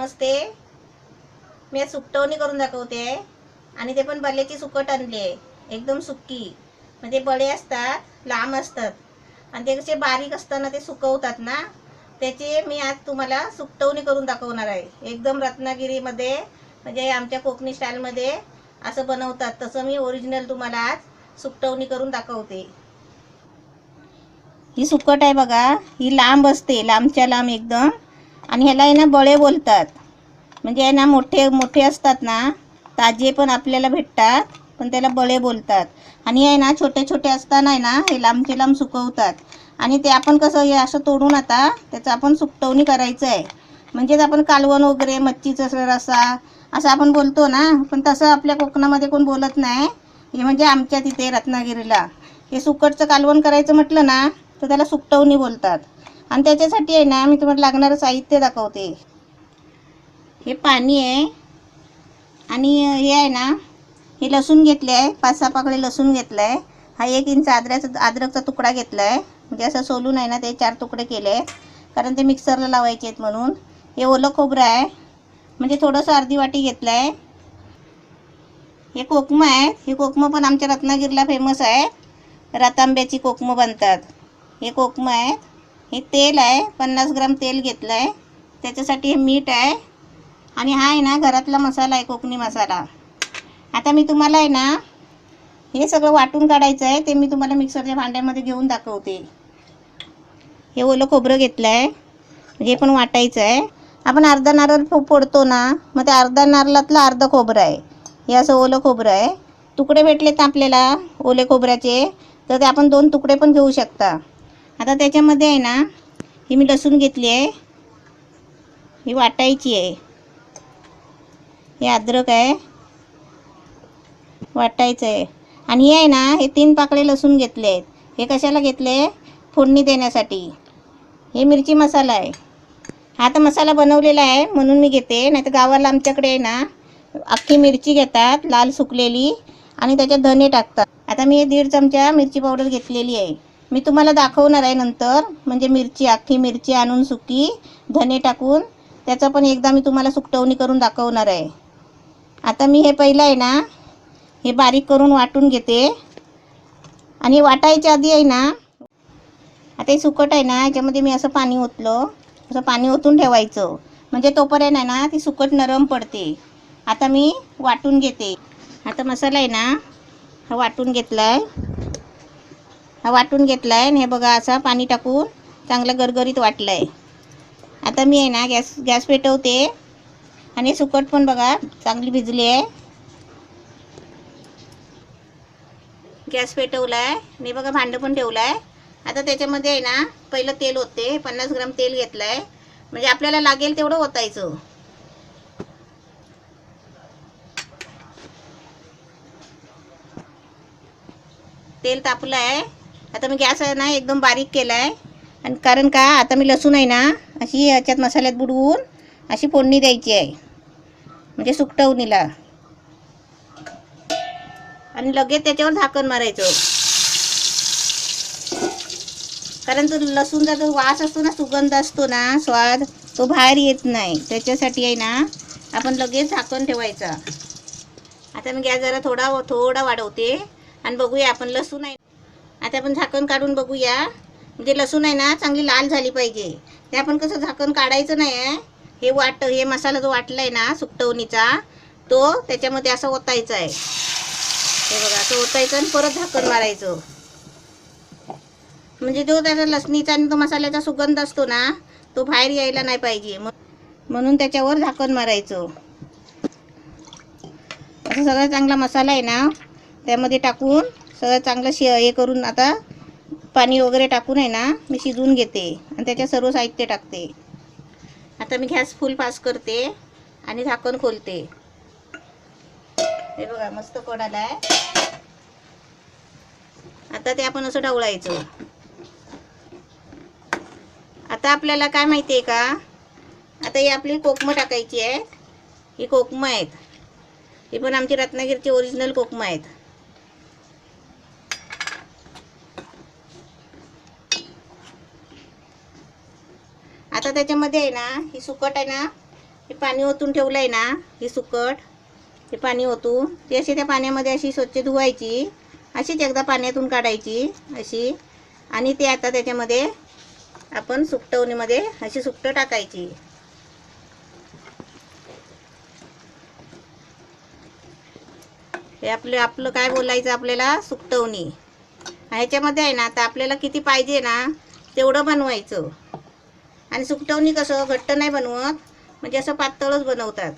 नमस्ते. मी आज सुकटवणी करून दाखवते आणि ते पण बल्याची सुकट आणली आहे. एकदम सुक्की, म्हणजे बळे असतात लांब असतात आणि ते कसे बारीक असताना ते सुकवतात ना, त्याची मी आज तुम्हाला सुकटवणी करून दाखवणार आहे. एकदम रत्नागिरीमध्ये म्हणजे आमच्या कोकणी स्टाईलमध्ये असं बनवतात, तसं मी ओरिजिनल तुम्हाला आज सुकटवणी करून दाखवते. ही सुकट आहे बघा, ही लांब असते, लांबच्या लांब एकदम. आणि ह्याला आहे ना बळे बोलतात. म्हणजे आहे ना मोठे मोठे असतात ना, ताजे पण आपल्याला भेटतात, पण त्याला बळे बोलतात. आणि आहे ना छोटे छोटे असताना आहे ना हे लांबचे लांब सुकवतात. आणि ते आपण कसं हे असं तोडून आता त्याचं आपण सुकटवणी करायचं आहे. म्हणजेच आपण कालवण वगैरे मच्छीचा रस्सा असं आपण बोलतो ना, पण तसं आपल्या कोकणामध्ये कोण बोलत नाही. हे म्हणजे आमच्या तिथे रत्नागिरीला हे सुकटचं कालवण करायचं म्हटलं ना तर त्याला सुकटवणी बोलतात. आणि त्याच्यासाठी आहे ना मी तुम्हाला लागणारं साहित्य दाखवते. हे पाणी आहे आणि हे आहे ना हे लसूण घेतले आहे, 5-6 पाकळे लसूण घेतलं आहे. हा 1 इंच अद्रकचा तुकडा घेतला आहे. म्हणजे असं सोलून आहे ना ते 4 तुकडे केले आहेत, कारण ते मिक्सरला लावायचे आहेत म्हणून. हे ओलं खोबरं आहे, म्हणजे थोडंसं अर्धी वाटी घेतलं आहे. हे कोकमं आहे, हे कोकमं पण आमच्या रत्नागिरीला फेमस आहे. रतांब्याची कोकमं बनतात. हे कोकमं आहे. हे तेल आहे, 50 ग्राम तेल घेतलं आहे. त्याच्यासाठी हे मीठ आहे. आणि हा आहे ना घरातला मसाला आहे, कोकणी मसाला. आता मी तुम्हाला आहे ना हे सगळं वाटून काढायचं आहे, ते मी तुम्हाला मिक्सरच्या भांड्यामध्ये घेऊन दाखवते. हे ओलं खोबरं घेतलं आहे, हे पण वाटायचं आहे. आपण अर्धा नारळ फोडतो ना, मग त्या अर्धा नारळातलं अर्धं खोबरं आहे. हे असं ओलं खोबरं आहे. तुकडे भेटलेत आपल्याला ओले खोबऱ्याचे, तर ते आपण 2 तुकडे पण घेऊ शकता. आता त्याच्यामध्ये आहे ना ही मी लसूण घेतली आहे, ही वाटायची आहे. हे अद्रक आहे, वाटायचं आहे. आणि हे आहे ना हे 3 पाकळे लसूण घेतले आहेत. हे कशाला घेतले? फोडणी देण्यासाठी. हे मिरची मसाला आहे. हा तर मसाला बनवलेला आहे म्हणून मी घेते, नाही तर गावाला आमच्याकडे आहे ना अख्खी मिरची घेतात लाल सुकलेली आणि त्याच्यात धने टाकतात. आता मी 1.5 चमचा मिरची पावडर घेतलेली आहे. मी तुम्हाला दाखवणार आहे नंतर, म्हणजे मिरची अख्खी मिरची आणून सुकी धने टाकून त्याचं पण एकदा मी तुम्हाला सुकटवणी करून दाखवणार आहे. आता मी हे पहिलं आहे ना हे बारीक करून वाटून घेते. आणि वाटायच्या आधी आहे ना आता हे सुकट आहे ना याच्यामध्ये मी असं पाणी ओतलं, असं पाणी ओतून ठेवायचं, म्हणजे तोपर्यंत आहे ना ती सुकट नरम पडते. आता मी वाटून घेते. आता मसाला आहे ना हा वाटून घेतला आहे, आणि हे बघा असा पाणी टाकून चांगलं गरगरीत वाटलं आहे. आता मी आहे ना गॅस पेटवते. आणि सुकट पण बघा चांगली भिजली आहे. गॅस पेटवला आहे आणि बघा भांडं पण ठेवलं आहे. आता त्याच्यामध्ये आहे ना पहिलं तेल ओतते. 50 ग्राम तेल घेतलं आहे, म्हणजे आपल्याला लागेल तेवढं ओतायचं. तेल तापलं आहे. आता मी गॅस आहे ना एकदम बारीक केला आहे. आणि कारण का आता मी लसूण आहे ना अशी याच्यात मसाल्यात बुडवून अशी फोडणी द्यायची आहे, म्हणजे सुकटवणीला. आणि लगेच त्याच्यावर झाकण मारायचं, कारण तो लसूणचा जो वास असतो ना, सुगंध असतो ना, स्वाद तो बाहेर येत नाही. त्याच्यासाठी आहे ना आपण लगेच झाकण ठेवायचा. आता मी गॅस जरा थोडा वाढवते आणि बघूया आपण लसूण आहे. आता आपण झाकण काढून बघूया, म्हणजे लसूण आहे ना चांगली लाल झाली पाहिजे. ते आपण कसं झाकण काढायचं नाही आहे. हे मसाला जो वाटला आहे ना सुकटवणीचा, तो त्याच्यामध्ये असं ओतायचा आहे. हे बघा असं ओतायचं आणि परत झाकण मारायचं, म्हणजे जो त्याचा लसणीचा आणि तो मसाल्याचा सुगंध असतो ना तो बाहेर यायला नाही पाहिजे, म्हणून त्याच्यावर झाकण मारायचं. असं सगळा चांगला मसाला आहे ना त्यामध्ये टाकून सगळं चांगलं हे करून आता पाणी वगैरे टाकून आहे ना मी शिजवून घेते आणि त्याच्यात सर्व साहित्य टाकते. आता मी गॅस फुल फास्ट करते आणि झाकण खोलते. हे बघा मस्त कोडाला आहे. आता ते आपण असं ढवळायचं. आता आपल्याला काय माहिती आहे का, आता ही आपली कोकमं टाकायची आहे. ही कोकमं आहेत, ही पण आमची रत्नागिरीची ओरिजिनल कोकमं आहेत. आता त्याच्यामध्ये आहे ना ही सुकट आहे ना हे पाणी ओतून ठेवलं आहे ना, ही सुकट, हे पाणी ओतून ती अशी त्या पाण्यामध्ये अशी स्वच्छ धुवायची, अशीच एकदा पाण्यातून काढायची अशी. आणि ते आता त्याच्यामध्ये आपण सुकटवणीमध्ये अशी सुकटं टाकायची. हे आपलं काय बोलायचं आपल्याला, सुकटवणी. ह्याच्यामध्ये आहे ना, आता आपल्याला किती पाहिजे ना तेवढं बनवायचं. आणि सुकटवणी कसं घट्ट नाही बनवत, म्हणजे असं पातळच बनवतात.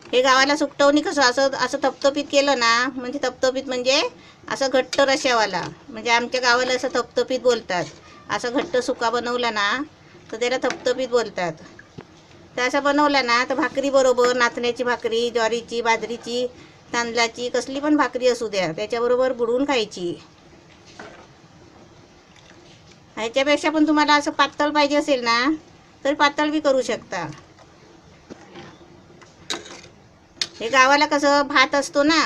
हे गावाला सुकटवणी कसं असं थपथपीत केलं ना, म्हणजे थपथपीत म्हणजे असं घट्ट रश्यावाला, म्हणजे आमच्या गावाला असं थपथपीत बोलतात. असं घट्ट सुका बनवला ना तर त्याला थपथपीत बोलतात. तर असं बनवला ना तर भाकरी बरोबर, नाचण्याची भाकरी, ज्वारीची, बाजरीची, तांदळाची, कसली पण भाकरी असू द्या, त्याच्याबरोबर बुडवून खायची. ह्याच्यापेक्षा पण तुम्हाला असं पातळ पाहिजे असेल ना तर पातळ बी करू शकता. हे गावाला कसं भात असतो ना,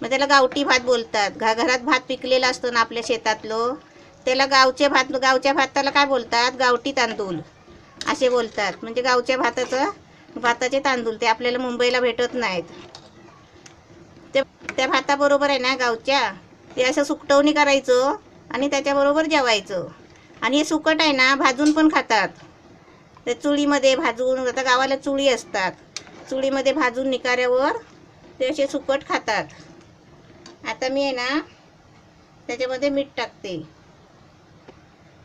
मग त्याला गावठी भात बोलतात. घरात भात पिकलेला असतो ना आपल्या शेतातलं, त्याला गावच्या भाताला काय बोलतात, गावठी तांदूळ असे बोलतात. म्हणजे गावच्या भाताचे तांदूळ ते आपल्याला मुंबईला भेटत नाहीत. त्या भाताबरोबर आहे ना गावच्या, ते असं सुकटवणी करायचं आणि त्याच्याबरोबर जेवायचं. आणि हे सुकट आहे ना भाजून पण खातात. ते चुलीमध्ये भाजून, आता गावाला चुली असतात, चुलीमध्ये भाजून निकाऱ्यावर ते असे सुकट खातात. आता मी आहे ना त्याच्यामध्ये मीठ टाकते.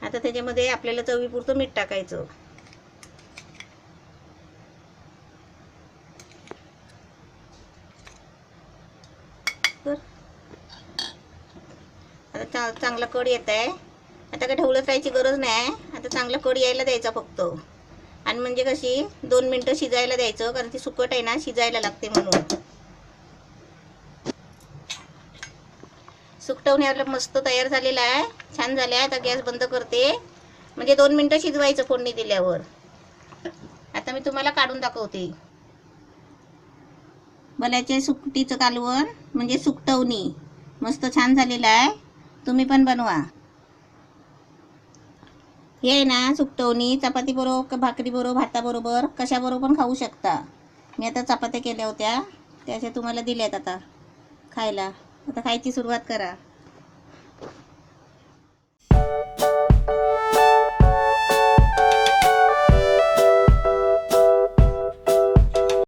आता त्याच्यामध्ये आपल्याला चवीपुरतं मीठ टाकायचं. आता चांगला कड येत आहे. आता काय ढवळत राहायची गरज नाही. आता चांगला कड यायला द्यायचा फक्त. आणि म्हणजे कशी 2 मिनटं शिजायला द्यायचं, कारण ती सुकट आहे ना शिजायला लागते म्हणून. सुकटवणी आपलं मस्त तयार झालेला आहे, छान झालं आहे. आता गॅस बंद करते, म्हणजे 2 मिनटं शिजवायचं फोडणी दिल्यावर. आता मी तुम्हाला काढून दाखवते. बल्याचे सुकटीचं कालवण म्हणजे सुकटवणी मस्त छान झालेलं आहे. तुम्ही पण बनवा. हे आहे ना सुकटवणी चपाती बरोबर, भाकरी बरोबर, भाताबरोबर, कशाबरोबर पण खाऊ शकता. मी आता चपात्या केल्या होत्या, त्या अशा तुम्हाला दिल्यात आता खायला. आता खायची सुरुवात करा.